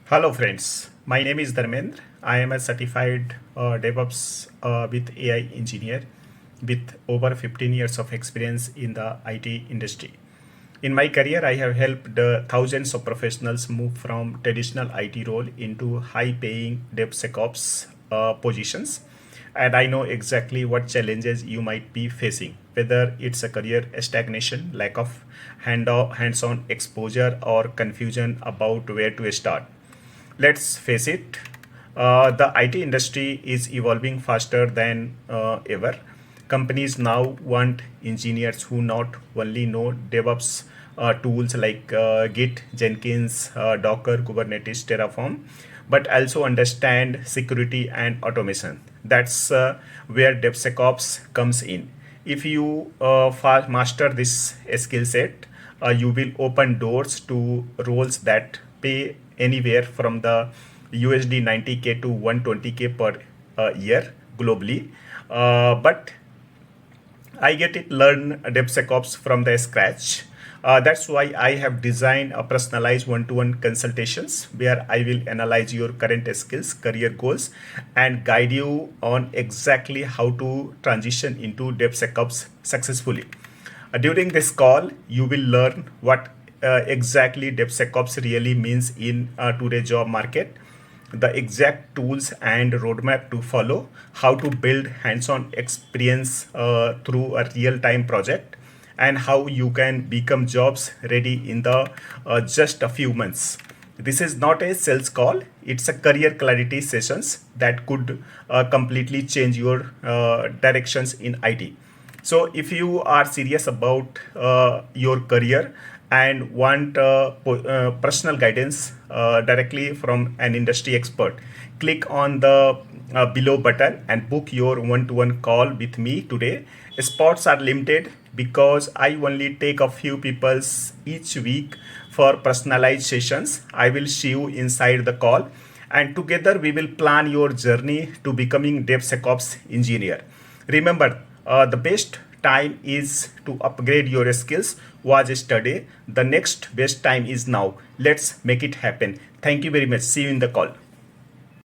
Hello friends, my name is Dharmendra. I am a certified DevOps with AI engineer with over 15 years of experience in the IT industry. In my career, I have helped thousands of professionals move from traditional IT role into high-paying DevSecOps positions. And I know exactly what challenges you might be facing, whether it's a career stagnation, lack of hands-on exposure, or confusion about where to start. Let's face it, the IT industry is evolving faster than ever. Companies now want engineers who not only know DevOps tools like Git, Jenkins, Docker, Kubernetes, Terraform, but also understand security and automation. That's where DevSecOps comes in. If you master this skill set, you will open doors to roles that pay anywhere from the USD 90K to 120K per year globally. But I get it, learn DevSecOps from the scratch. That's why I have designed a personalized one-to-one consultations where I will analyze your current skills, career goals, and guide you on exactly how to transition into DevSecOps successfully. During this call, you will learn what exactly DevSecOps really means in today's job market, the exact tools and roadmap to follow, how to build hands-on experience through a real-time project, and how you can become jobs ready in the just a few months. This is not a sales call, it's a career clarity sessions that could completely change your directions in IT. So if you are serious about your career and want personal guidance directly from an industry expert, click on the below button and book your one-to-one call with me today. Spots are limited because I only take a few people each week for personalized sessions. I will see you inside the call, and together we will plan your journey to becoming DevSecOps engineer. Remember, the best time is to upgrade your skills was yesterday. The next best time is now. Let's make it happen. Thank you very much. See you in the call.